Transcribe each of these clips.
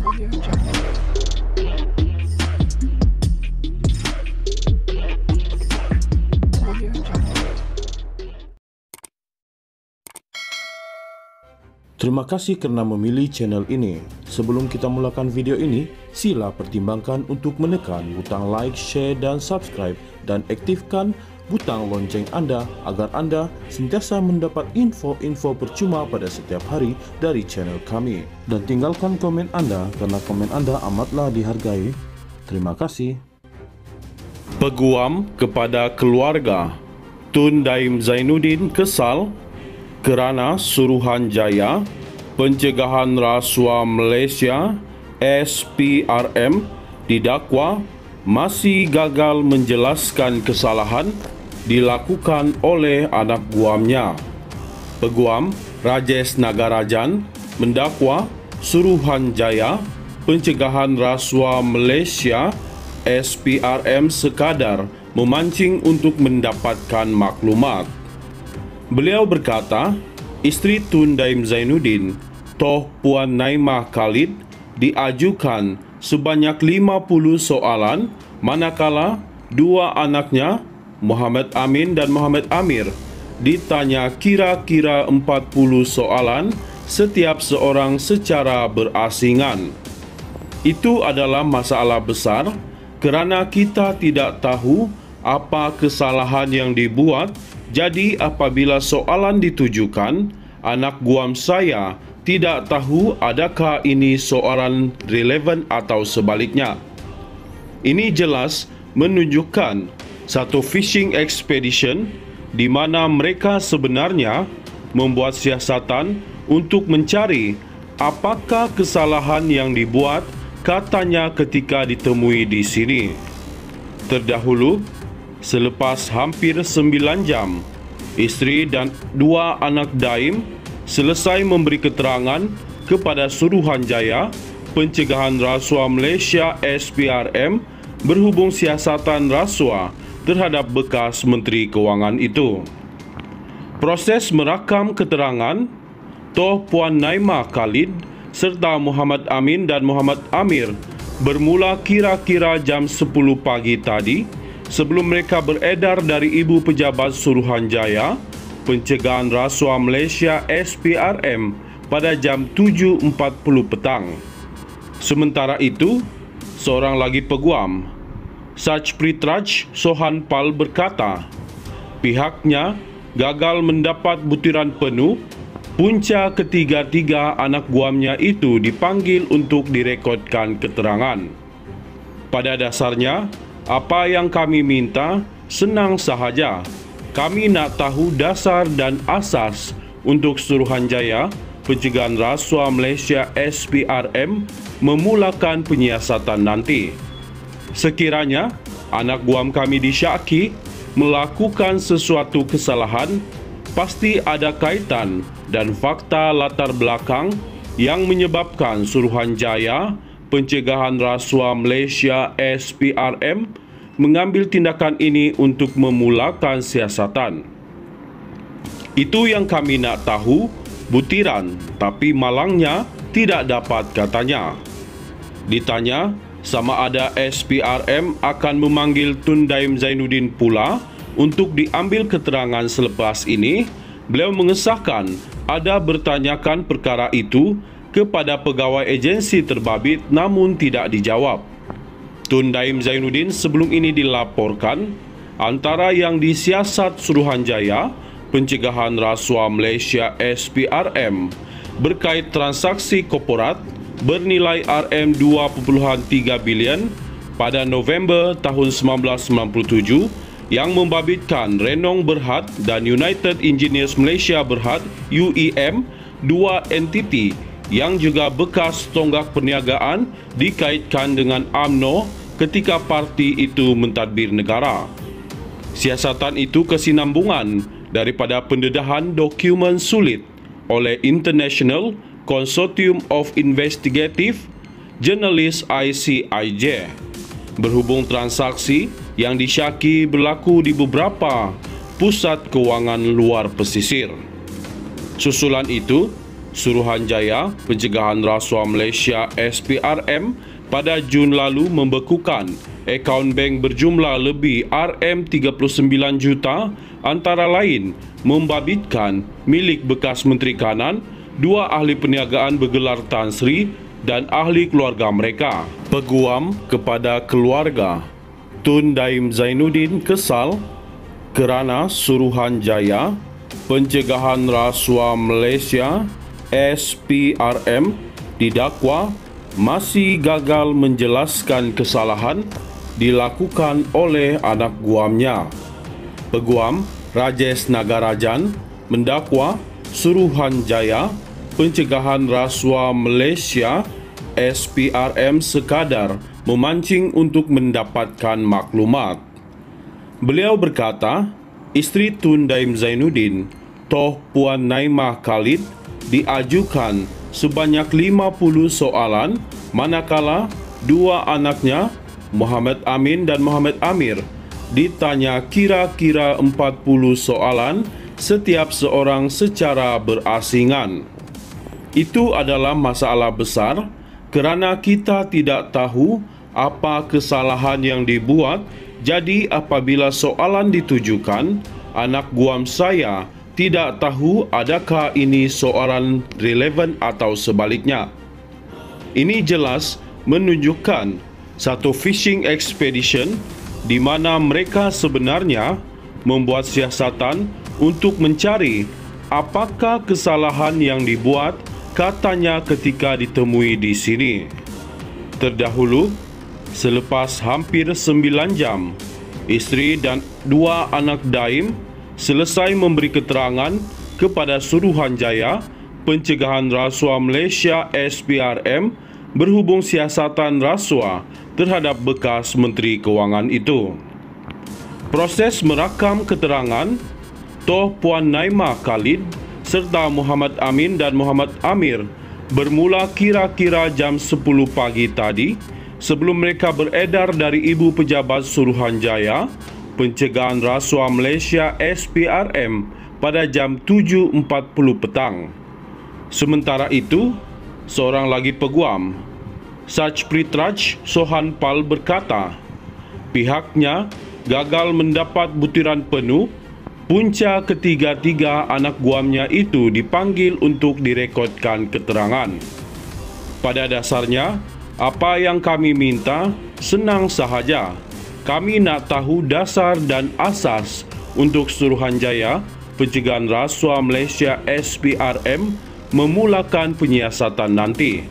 Terima kasih kerana memilih channel ini. Sebelum kita mulakan video ini, sila pertimbangkan untuk menekan butang like, share dan subscribe dan aktifkan butang lonceng anda agar anda sentiasa mendapat info-info percuma pada setiap hari dari channel kami. Dan tinggalkan komen anda kerana komen anda amatlah dihargai. Terima kasih. Peguam kepada keluarga. Tun Daim Zainuddin kesal kerana Suruhanjaya Pencegahan Rasuah Malaysia SPRM didakwa masih gagal menjelaskan kesalahan dilakukan oleh anak guamnya. Peguam Rajesh Nagarajan mendakwa Suruhanjaya Pencegahan Rasuah Malaysia SPRM sekadar memancing untuk mendapatkan maklumat. Beliau berkata, isteri Tun Daim Zainuddin, Toh Puan Naimah Khalid, diajukan sebanyak 50 soalan manakala dua anaknya, Muhammad Amin dan Muhammad Amir, ditanya kira-kira 40 soalan setiap seorang secara berasingan. Itu adalah masalah besar kerana kita tidak tahu apa kesalahan yang dibuat. Jadi apabila soalan ditujukan, anak guam saya tidak tahu adakah ini soalan relevan atau sebaliknya. Ini jelas menunjukkan satu fishing expedition di mana mereka sebenarnya membuat siasatan untuk mencari apakah kesalahan yang dibuat katanya ketika ditemui di sini. Terdahulu, selepas hampir 9 jam, isteri dan dua anak Daim selesai memberi keterangan kepada Suruhanjaya Pencegahan Rasuah Malaysia SPRM berhubung siasatan rasuah terhadap bekas Menteri Kewangan itu. Proses merakam keterangan Toh Puan Naimah Khalid serta Muhammad Amin dan Muhammad Amir bermula kira-kira jam 10 pagi tadi sebelum mereka beredar dari Ibu Pejabat Suruhanjaya Pencegahan Rasuah Malaysia SPRM pada jam 7.40 petang. Sementara itu, seorang lagi peguam, Sajpritraj Sohanpal berkata, pihaknya gagal mendapat butiran penuh punca ketiga-tiga anak guamnya itu dipanggil untuk direkodkan keterangan. Pada dasarnya, apa yang kami minta senang sahaja. Kami nak tahu dasar dan asas untuk Suruhanjaya Pencegahan Rasuah Malaysia SPRM memulakan penyiasatan nanti. Sekiranya anak guam kami disyaki melakukan sesuatu kesalahan, pasti ada kaitan dan fakta latar belakang yang menyebabkan Suruhanjaya Pencegahan Rasuah Malaysia SPRM mengambil tindakan ini untuk memulakan siasatan. Itu yang kami nak tahu, butiran, tapi malangnya tidak dapat katanya. Ditanya sama ada SPRM akan memanggil Tun Daim Zainuddin pula untuk diambil keterangan selepas ini, beliau mengesahkan ada bertanyakan perkara itu kepada pegawai agensi terbabit namun tidak dijawab. Tun Daim Zainuddin sebelum ini dilaporkan antara yang disiasat Suruhanjaya Pencegahan Rasuah Malaysia SPRM berkait transaksi korporat bernilai RM2.3 bilion pada November tahun 1997 yang membabitkan Renong Berhad dan United Engineers Malaysia Berhad UEM, dua entiti yang juga bekas tonggak perniagaan dikaitkan dengan UMNO ketika parti itu mentadbir negara. Siasatan itu kesinambungan daripada pendedahan dokumen sulit oleh International Consortium of Investigative Journalists ICIJ berhubung transaksi yang disyaki berlaku di beberapa pusat kewangan luar pesisir. Susulan itu, Suruhanjaya Pencegahan Rasuah Malaysia SPRM pada Jun lalu membekukan akaun bank berjumlah lebih RM39 juta, antara lain membabitkan milik bekas Menteri Kanan, 2 ahli perniagaan bergelar Tan Sri dan ahli keluarga mereka. Peguam kepada keluarga Tun Daim Zainuddin kesal kerana Suruhanjaya Pencegahan Rasuah Malaysia SPRM didakwa masih gagal menjelaskan kesalahan dilakukan oleh anak guamnya. Peguam Rajesh Nagarajan mendakwa Suruhanjaya Pencegahan Rasuah Malaysia SPRM sekadar memancing untuk mendapatkan maklumat. Beliau berkata, isteri Tun Daim Zainuddin, Toh Puan Naimah Khalid, diajukan sebanyak 50 soalan, manakala 2 anaknya, Muhammad Amin dan Muhammad Amir, ditanya kira-kira 40 soalan setiap seorang secara berasingan. Itu adalah masalah besar kerana kita tidak tahu apa kesalahan yang dibuat. Jadi apabila soalan ditujukan, anak guam saya tidak tahu adakah ini soalan relevan atau sebaliknya. Ini jelas menunjukkan satu fishing expedition di mana mereka sebenarnya membuat siasatan untuk mencari apakah kesalahan yang dibuat katanya ketika ditemui di sini. Terdahulu, selepas hampir 9 jam, isteri dan 2 anak Daim selesai memberi keterangan kepada Suruhanjaya Pencegahan Rasuah Malaysia SPRM berhubung siasatan rasuah terhadap bekas Menteri Kewangan itu. Proses merakam keterangan Toh Puan Naimah Khalid serta Muhammad Amin dan Muhammad Amir bermula kira-kira jam 10 pagi tadi sebelum mereka beredar dari Ibu Pejabat Suruhanjaya Pencegahan Rasuah Malaysia SPRM pada jam 7.40 petang. Sementara itu, seorang lagi peguam, Sach Pritraj Sohan Pal berkata, pihaknya gagal mendapat butiran penuh punca ketiga-tiga anak guamnya itu dipanggil untuk direkodkan keterangan. Pada dasarnya, apa yang kami minta senang sahaja. Kami nak tahu dasar dan asas untuk Suruhanjaya Pencegahan Rasuah Malaysia SPRM memulakan penyiasatan nanti.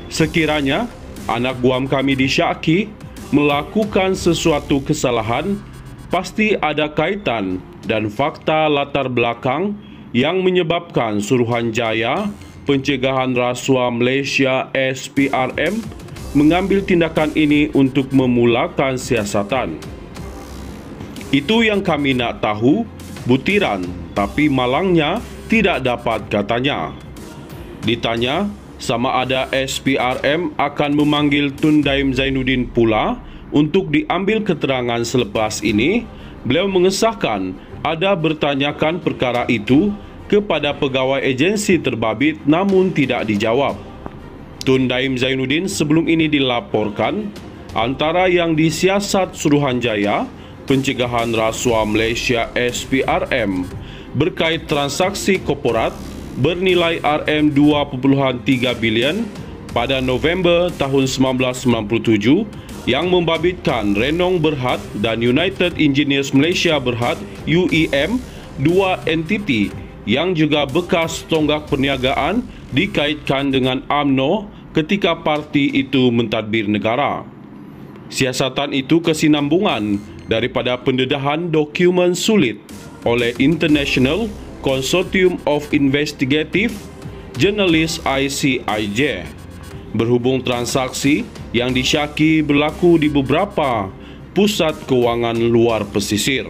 Sekiranya anak guam kami disyaki melakukan sesuatu kesalahan, pasti ada kaitan dan fakta latar belakang yang menyebabkan Suruhanjaya Pencegahan Rasuah Malaysia SPRM mengambil tindakan ini untuk memulakan siasatan. Itu yang kami nak tahu, butiran, tapi malangnya tidak dapat katanya. Ditanya sama ada SPRM akan memanggil Tun Daim Zainuddin pula untuk diambil keterangan selepas ini, beliau mengesahkan ada bertanyakan perkara itu kepada pegawai agensi terbabit namun tidak dijawab. Tun Daim Zainuddin sebelum ini dilaporkan antara yang disiasat Suruhanjaya Pencegahan Rasuah Malaysia SPRM berkait transaksi korporat bernilai RM2.3 bilion pada November tahun 1997 yang membabitkan Renong Berhad dan United Engineers Malaysia Berhad UEM, 2 entiti yang juga bekas tonggak perniagaan dikaitkan dengan UMNO ketika parti itu mentadbir negara. Siasatan itu kesinambungan daripada pendedahan dokumen sulit oleh International Consortium of Investigative Journalists ICIJ berhubung transaksi yang disyaki berlaku di beberapa pusat kewangan luar pesisir.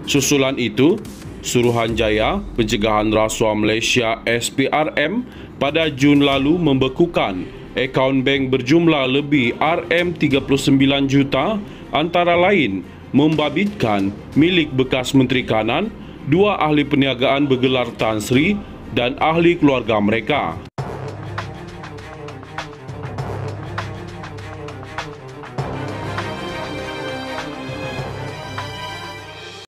Susulan itu, Suruhanjaya Pencegahan Rasuah Malaysia SPRM pada Jun lalu membekukan akaun bank berjumlah lebih RM39 juta, antara lain membabitkan milik bekas Menteri Kanan, 2 ahli perniagaan bergelar Tan Sri dan ahli keluarga mereka.